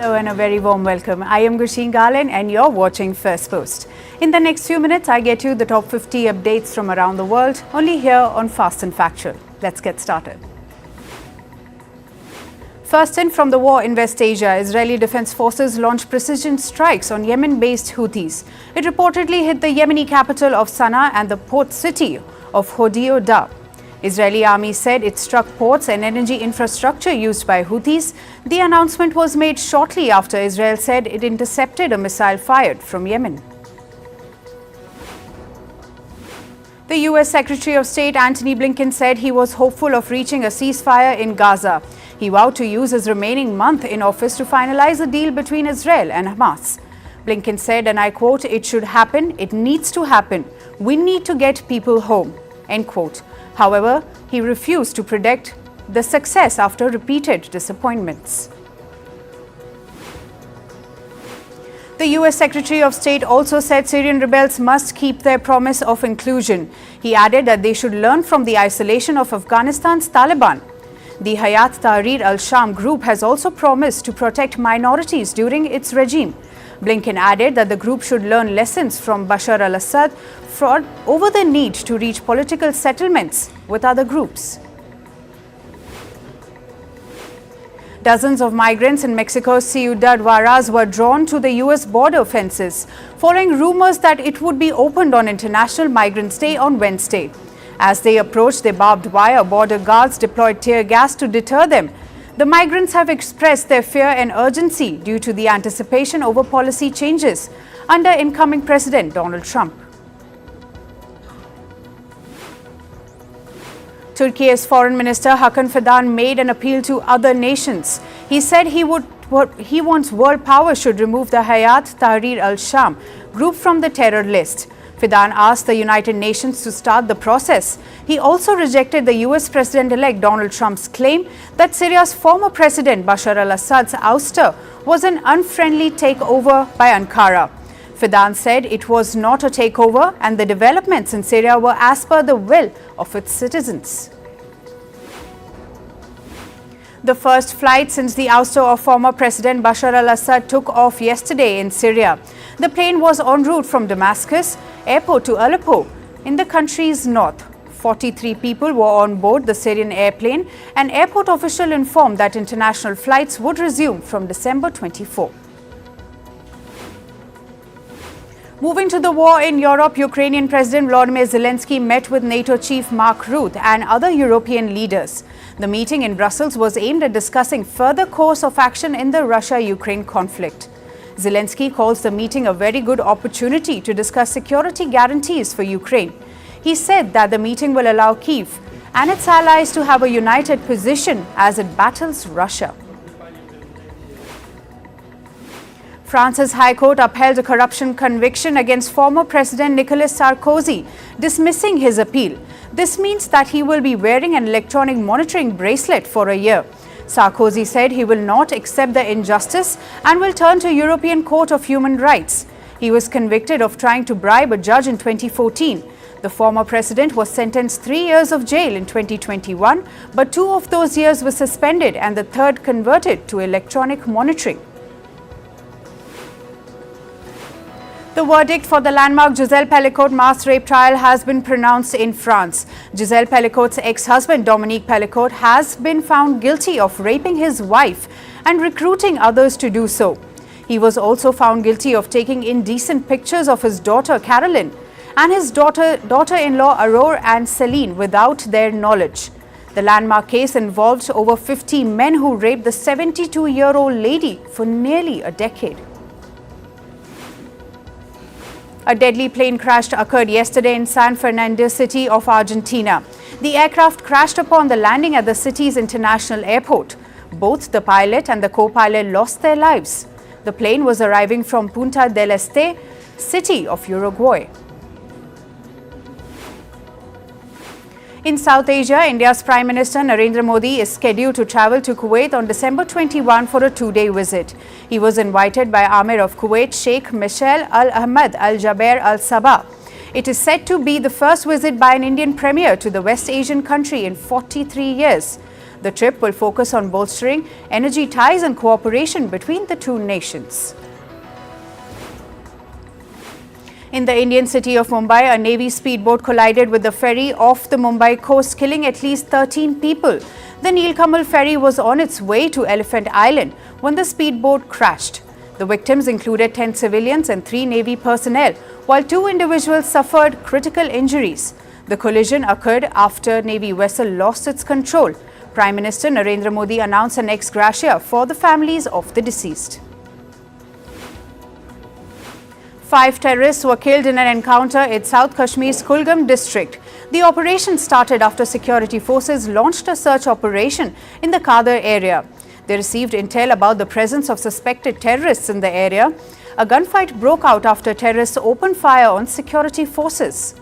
Hello and a very warm welcome. I am Gursheen Garland and you're watching Firstpost. In the next few minutes, I get you the top 50 updates from around the world, only here on Fast and Factual. Let's get started. First in from the war in West Asia, Israeli Defense Forces launched precision strikes on Yemen-based Houthis. It reportedly hit the Yemeni capital of Sana'a and the port city of Hodeidah. Israeli army said it struck ports and energy infrastructure used by Houthis. The announcement was made shortly after Israel said it intercepted a missile fired from Yemen. The US Secretary of State Antony Blinken said he was hopeful of reaching a ceasefire in Gaza. He vowed to use his remaining month in office to finalize a deal between Israel and Hamas. Blinken said, and I quote, "It should happen, it needs to happen. We need to get people home," end quote. However, he refused to predict the success after repeated disappointments. The US Secretary of State also said Syrian rebels must keep their promise of inclusion. He added that they should learn from the isolation of Afghanistan's Taliban. The Hayat Tahrir al-Sham group has also promised to protect minorities during its regime. Blinken added that the group should learn lessons from Bashar al-Assad over the need to reach political settlements with other groups. Dozens of migrants in Mexico's Ciudad Juarez were drawn to the U.S. border fences, following rumors that it would be opened on International Migrants' Day on Wednesday. As they approached the barbed wire, border guards deployed tear gas to deter them. The migrants have expressed their fear and urgency due to the anticipation over policy changes under incoming President Donald Trump. Turkey's Foreign Minister Hakan Fidan made an appeal to other nations. He said he wants world power should remove the Hayat Tahrir al-Sham group from the terror list. Fidan asked the United Nations to start the process. He also rejected the US President-elect Donald Trump's claim that Syria's former President Bashar al-Assad's ouster was an unfriendly takeover by Ankara. Fidan said it was not a takeover and the developments in Syria were as per the will of its citizens. The first flight since the ouster of former President Bashar al-Assad took off yesterday in Syria. The plane was en route from Damascus airport to Aleppo in the country's north. 43 people were on board the Syrian airplane. An airport official informed that international flights would resume from December 24. Moving to the war in Europe, Ukrainian President Volodymyr Zelensky met with NATO chief Mark Rutte and other European leaders. The meeting in Brussels was aimed at discussing further course of action in the Russia-Ukraine conflict. Zelensky calls the meeting a very good opportunity to discuss security guarantees for Ukraine. He said that the meeting will allow Kyiv and its allies to have a united position as it battles Russia. France's High Court upheld a corruption conviction against former President Nicolas Sarkozy, dismissing his appeal. This means that he will be wearing an electronic monitoring bracelet for a year. Sarkozy said he will not accept the injustice and will turn to European Court of Human Rights. He was convicted of trying to bribe a judge in 2014. The former president was sentenced 3 years of jail in 2021, but 2 of those years were suspended and the third converted to electronic monitoring. The verdict for the landmark Gisèle Pellicotte mass rape trial has been pronounced in France. Gisèle Pellicotte's ex-husband Dominique Pellicotte has been found guilty of raping his wife and recruiting others to do so. He was also found guilty of taking indecent pictures of his daughter Caroline and his daughter-in-law Aurore and Céline without their knowledge. The landmark case involved over 50 men who raped the 72-year-old lady for nearly a decade. A deadly plane crash occurred yesterday in San Fernando city of Argentina. The aircraft crashed upon the landing at the city's international airport. Both the pilot and the co-pilot lost their lives. The plane was arriving from Punta del Este, city of Uruguay. In South Asia, India's Prime Minister Narendra Modi is scheduled to travel to Kuwait on December 21 for a 2-day visit. He was invited by Amir of Kuwait, Sheikh Michel Al Ahmed Al Jaber Al Sabah. It is said to be the first visit by an Indian premier to the West Asian country in 43 years. The trip will focus on bolstering energy ties and cooperation between the two nations. In the Indian city of Mumbai, a Navy speedboat collided with the ferry off the Mumbai coast, killing at least 13 people. The Nilkamal ferry was on its way to Elephant Island when the speedboat crashed. The victims included 10 civilians and 3 Navy personnel, while 2 individuals suffered critical injuries. The collision occurred after Navy vessel lost its control. Prime Minister Narendra Modi announced an ex gratia for the families of the deceased. 5 terrorists were killed in an encounter in South Kashmir's Kulgam district. The operation started after security forces launched a search operation in the Kadar area. They received intel about the presence of suspected terrorists in the area. A gunfight broke out after terrorists opened fire on security forces.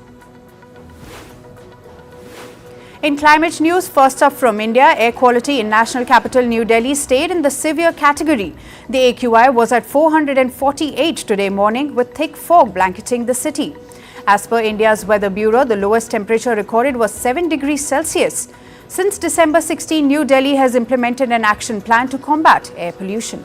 In climate news, first up from India, air quality in national capital New Delhi stayed in the severe category. The AQI was at 448 today morning, with thick fog blanketing the city. As per India's Weather Bureau, the lowest temperature recorded was 7 degrees Celsius. Since December 16, New Delhi has implemented an action plan to combat air pollution.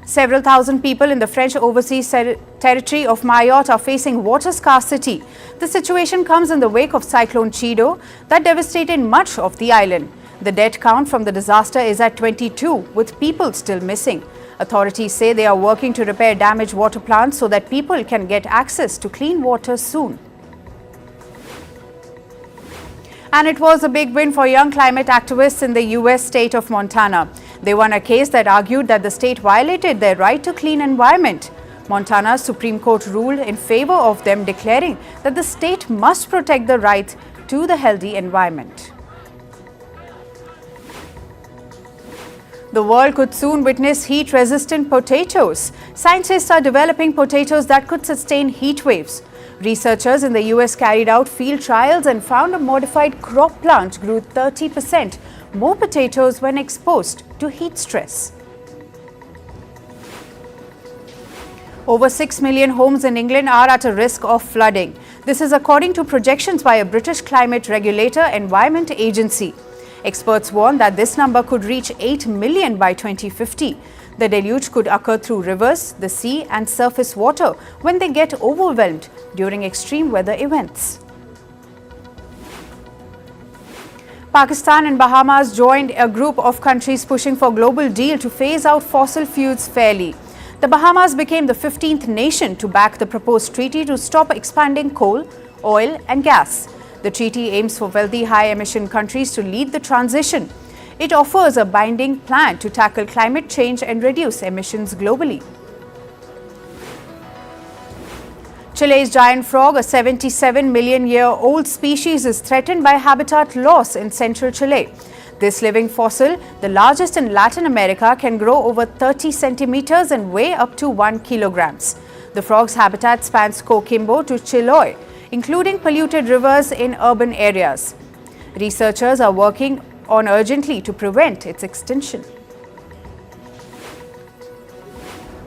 Several thousand people in the French overseas territory of Mayotte are facing water scarcity. The situation comes in the wake of Cyclone Chido that devastated much of the island. The death count from the disaster is at 22, with people still missing. Authorities say they are working to repair damaged water plants so that people can get access to clean water soon. And it was a big win for young climate activists in the US state of Montana. They won a case that argued that the state violated their right to clean environment. Montana's Supreme Court ruled in favor of them, declaring that the state must protect the right to the healthy environment. The world could soon witness heat-resistant potatoes. Scientists are developing potatoes that could sustain heat waves. Researchers in the US carried out field trials and found a modified crop plant grew 30% more potatoes when exposed to heat stress. Over 6 million homes in England are at a risk of flooding. This is according to projections by a British climate regulator Environment Agency. Experts warn that this number could reach 8 million by 2050. The deluge could occur through rivers, the sea and surface water when they get overwhelmed during extreme weather events. Pakistan and Bahamas joined a group of countries pushing for a global deal to phase out fossil fuels fairly. The Bahamas became the 15th nation to back the proposed treaty to stop expanding coal, oil and gas. The treaty aims for wealthy high-emission countries to lead the transition. It offers a binding plan to tackle climate change and reduce emissions globally. Chile's giant frog, a 77-million-year-old species, is threatened by habitat loss in central Chile. This living fossil, the largest in Latin America, can grow over 30 centimeters and weigh up to 1 kilogram. The frog's habitat spans Coquimbo to Chiloé, including polluted rivers in urban areas. Researchers are working on urgently to prevent its extinction.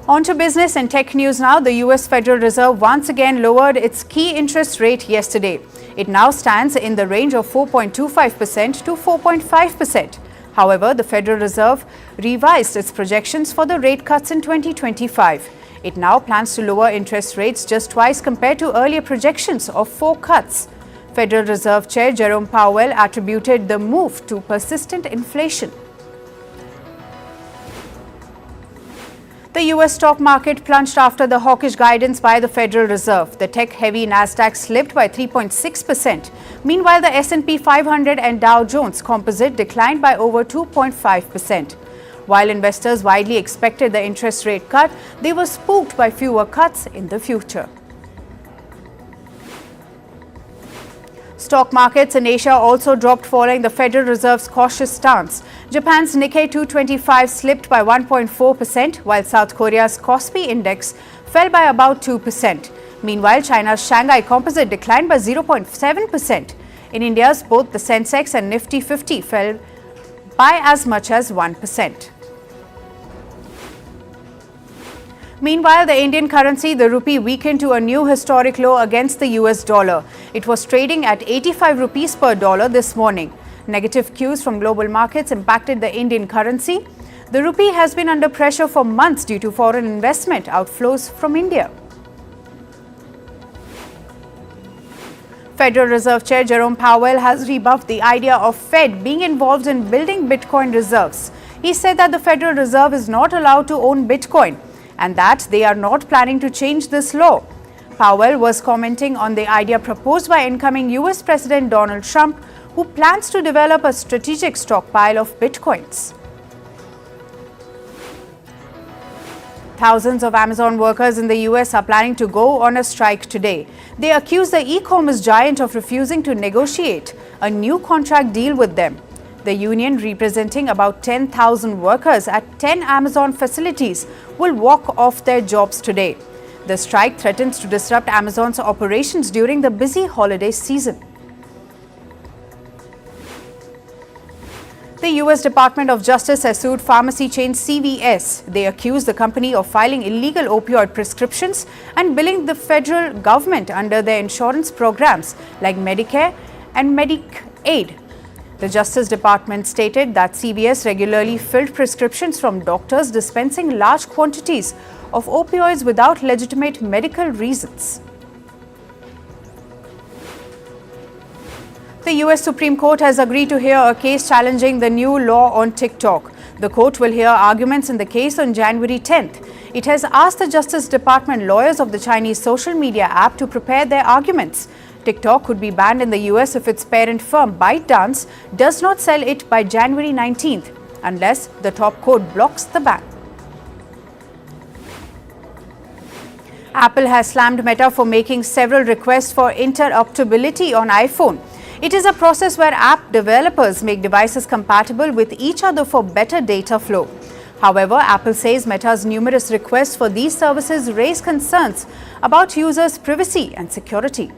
On to business and tech news now. The US Federal Reserve once again lowered its key interest rate yesterday. It now stands in the range of 4.25% to 4.5%. However, the Federal Reserve revised its projections for the rate cuts in 2025. It now plans to lower interest rates just twice compared to earlier projections of 4 cuts. Federal Reserve Chair Jerome Powell attributed the move to persistent inflation. The US stock market plunged after the hawkish guidance by the Federal Reserve. The tech-heavy Nasdaq slipped by 3.6%. Meanwhile, the S&P 500 and Dow Jones Composite declined by over 2.5%. While investors widely expected the interest rate cut, they were spooked by fewer cuts in the future. Stock markets in Asia also dropped following the Federal Reserve's cautious stance. Japan's Nikkei 225 slipped by 1.4%, while South Korea's Kospi index fell by about 2%. Meanwhile, China's Shanghai Composite declined by 0.7%. In India's, both the Sensex and Nifty 50 fell by as much as 1%. Meanwhile, the Indian currency, the rupee, weakened to a new historic low against the US dollar. It was trading at 85 rupees per dollar this morning. Negative cues from global markets impacted the Indian currency. The rupee has been under pressure for months due to foreign investment outflows from India. Federal Reserve Chair Jerome Powell has rebuffed the idea of Fed being involved in building Bitcoin reserves. He said that the Federal Reserve is not allowed to own Bitcoin and that they are not planning to change this law. Powell was commenting on the idea proposed by incoming US President Donald Trump, who plans to develop a strategic stockpile of Bitcoins. Thousands of Amazon workers in the US are planning to go on a strike today. They accuse the e-commerce giant of refusing to negotiate a new contract deal with them. The union, representing about 10,000 workers at 10 Amazon facilities, will walk off their jobs today. The strike threatens to disrupt Amazon's operations during the busy holiday season. The US Department of Justice has sued pharmacy chain CVS. They accuse the company of filing illegal opioid prescriptions and billing the federal government under their insurance programs like Medicare and Medicaid. The Justice Department stated that CVS regularly filled prescriptions from doctors dispensing large quantities of opioids without legitimate medical reasons. The US Supreme Court has agreed to hear a case challenging the new law on TikTok. The court will hear arguments in the case on January 10th. It has asked the Justice Department lawyers of the Chinese social media app to prepare their arguments. TikTok could be banned in the US if its parent firm ByteDance does not sell it by January 19th, unless the top court blocks the ban. Apple has slammed Meta for making several requests for interoperability on iPhone. It is a process where app developers make devices compatible with each other for better data flow. However, Apple says Meta's numerous requests for these services raise concerns about users' privacy and security.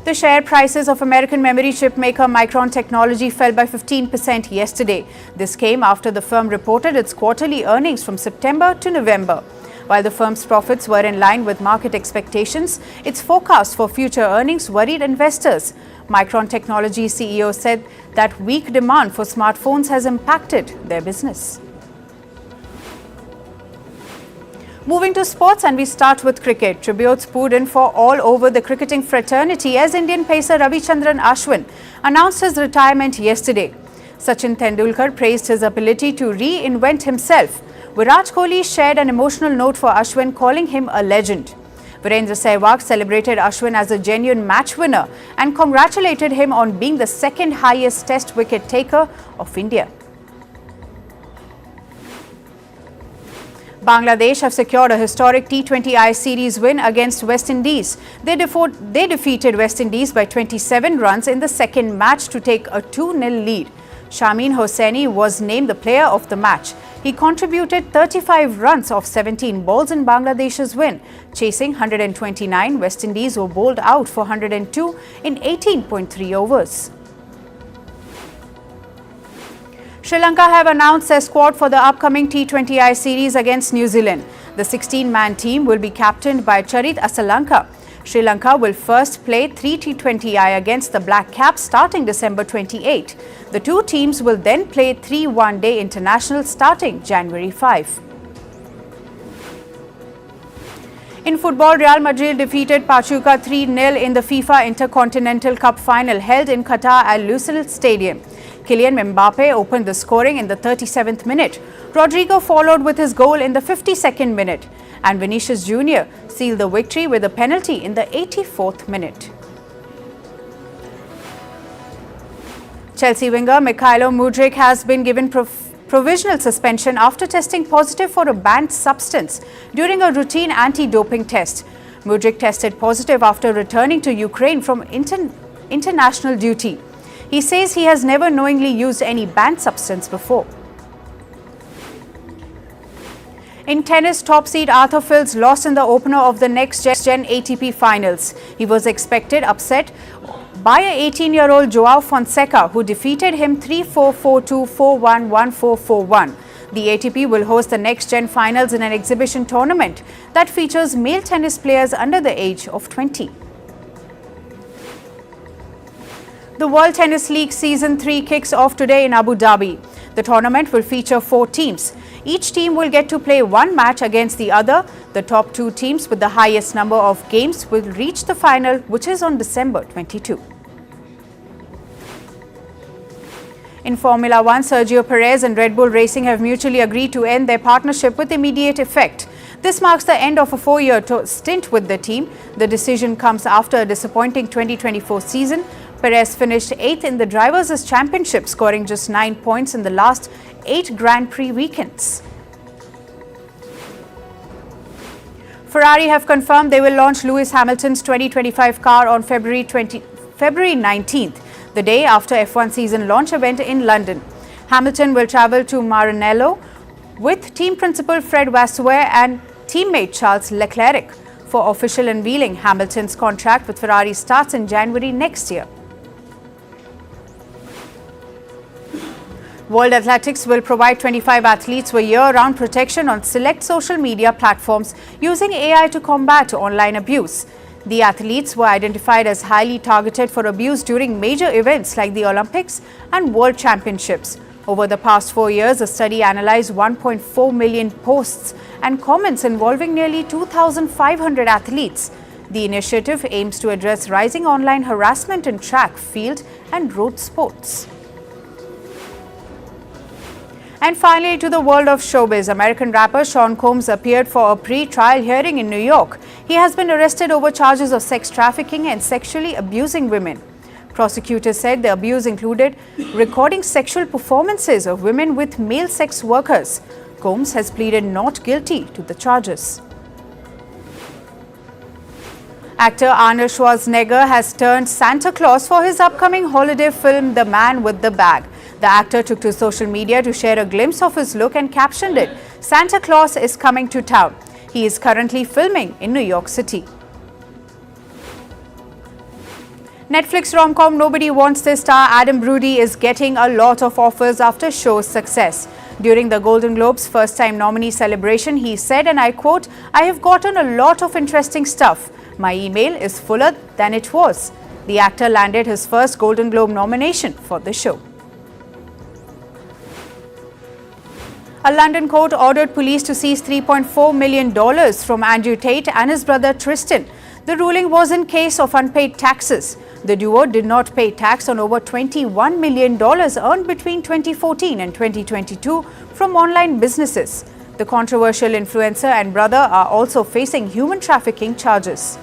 The share prices of American memory chip maker Micron Technology fell by 15% yesterday. This came after the firm reported its quarterly earnings from September to November. While the firm's profits were in line with market expectations, its forecast for future earnings worried investors. Micron Technology CEO said that weak demand for smartphones has impacted their business. Moving to sports, and we start with cricket. Tributes poured in for all over the cricketing fraternity as Indian pacer Ravichandran Ashwin announced his retirement yesterday. Sachin Tendulkar praised his ability to reinvent himself. Virat Kohli shared an emotional note for Ashwin, calling him a legend. Virendra Sehwag celebrated Ashwin as a genuine match winner and congratulated him on being the second highest test wicket taker of India. Bangladesh have secured a historic T20I series win against West Indies. They defeated West Indies by 27 runs in the second match to take a 2-0 lead. Shameen Hossaini was named the player of the match. He contributed 35 runs off 17 balls in Bangladesh's win. Chasing 129, West Indies were bowled out for 102 in 18.3 overs. Sri Lanka have announced their squad for the upcoming T20I series against New Zealand. The 16-man team will be captained by Charit Asalanka. Sri Lanka will first play 3 T20I against the Black Caps starting December 28. The two teams will then play 3 one-day internationals starting January 5. In football, Real Madrid defeated Pachuca 3-0 in the FIFA Intercontinental Cup final held in Qatar at Lusail Stadium. Kylian Mbappe opened the scoring in the 37th minute. Rodrigo followed with his goal in the 52nd minute. And Vinicius Jr. sealed the victory with a penalty in the 84th minute. Chelsea winger Mikhailo Mudryk has been given provisional suspension after testing positive for a banned substance during a routine anti-doping test. Mudryk tested positive after returning to Ukraine from international duty. He says he has never knowingly used any banned substance before. In tennis, top seed Arthur Fils lost in the opener of the next-gen ATP finals. He was expected upset by a 18-year-old Joao Fonseca, who defeated him 3-4, 4-2, 4-1, 1-4, 4-1. The ATP will host the next-gen finals in an exhibition tournament that features male tennis players under the age of 20. The World Tennis League Season 3 kicks off today in Abu Dhabi. The tournament will feature 4 teams. Each team will get to play one match against the other. The top 2 teams with the highest number of games will reach the final, which is on December 22. In Formula One, Sergio Perez and Red Bull Racing have mutually agreed to end their partnership with immediate effect. This marks the end of a 4-year stint with the team. The decision comes after a disappointing 2024 season. Perez finished 8th in the Drivers' Championship, scoring just 9 points in the last 8 Grand Prix weekends. Ferrari have confirmed they will launch Lewis Hamilton's 2025 car on February 19th, the day after F1 season launch event in London. Hamilton will travel to Maranello with team principal Fred Vasseur and teammate Charles Leclerc for official unveiling. Hamilton's contract with Ferrari starts in January next year. World Athletics will provide 25 athletes with year-round protection on select social media platforms using AI to combat online abuse. The athletes were identified as highly targeted for abuse during major events like the Olympics and World Championships. Over the past 4 years, a study analyzed 1.4 million posts and comments involving nearly 2,500 athletes. The initiative aims to address rising online harassment in track, field, and road sports. And finally, to the world of showbiz, American rapper Sean Combs appeared for a pre-trial hearing in New York. He has been arrested over charges of sex trafficking and sexually abusing women. Prosecutors said the abuse included recording sexual performances of women with male sex workers. Combs has pleaded not guilty to the charges. Actor Arnold Schwarzenegger has turned Santa Claus for his upcoming holiday film, The Man with the Bag. The actor took to social media to share a glimpse of his look and captioned it, "Santa Claus is coming to town." He is currently filming in New York City. Netflix rom-com Nobody Wants This star Adam Brody is getting a lot of offers after show's success. During the Golden Globes first-time nominee celebration, he said, and I quote, "I have gotten a lot of interesting stuff. My email is fuller than it was." The actor landed his first Golden Globe nomination for the show. A London court ordered police to seize $3.4 million from Andrew Tate and his brother Tristan. The ruling was in case of unpaid taxes. The duo did not pay tax on over $21 million earned between 2014 and 2022 from online businesses. The controversial influencer and brother are also facing human trafficking charges.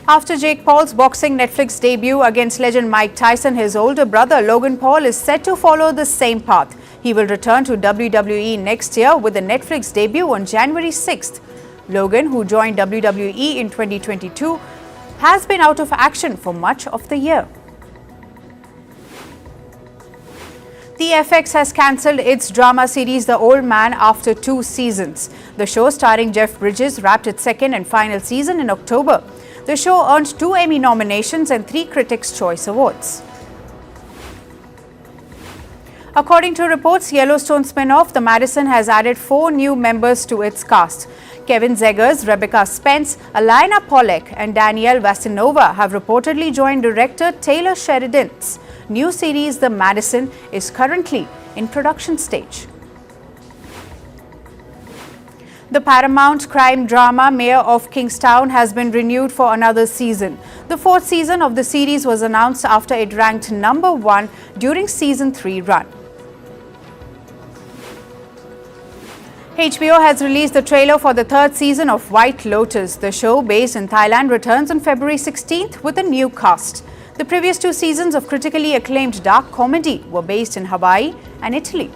After Jake Paul's boxing Netflix debut against legend Mike Tyson, his older brother Logan Paul is set to follow the same path. He will return to WWE next year with a Netflix debut on January 6th. Logan, who joined WWE in 2022, has been out of action for much of the year. The FX has cancelled its drama series The Old Man after 2 seasons. The show starring Jeff Bridges wrapped its second and final season in October. The show earned 2 Emmy nominations and 3 Critics' Choice Awards. According to reports, Yellowstone spin-off The Madison has added 4 new members to its cast. Kevin Zegers, Rebecca Spence, Alina Pollack and Danielle Vasinova have reportedly joined director Taylor Sheridan's new series The Madison is currently in production stage. The Paramount crime drama Mayor of Kingstown has been renewed for another season. The 4th season of the series was announced after it ranked number 1 during season 3 run. HBO has released the trailer for the 3rd season of White Lotus. The show, based in Thailand, returns on February 16th with a new cast. The previous 2 seasons of critically acclaimed dark comedy were based in Hawaii and Italy.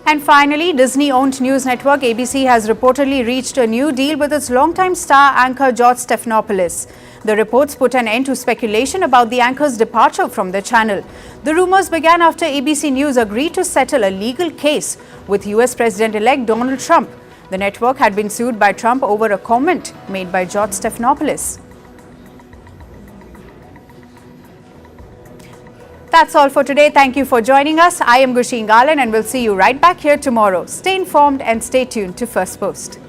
And finally, Disney-owned news network ABC has reportedly reached a new deal with its longtime star anchor George Stephanopoulos. The reports put an end to speculation about the anchor's departure from the channel. The rumors began after ABC News agreed to settle a legal case with US President-elect Donald Trump. The network had been sued by Trump over a comment made by George Stephanopoulos. That's all for today. Thank you for joining us. I am Gusheen Galan and we'll see you right back here tomorrow. Stay informed and stay tuned to First Post.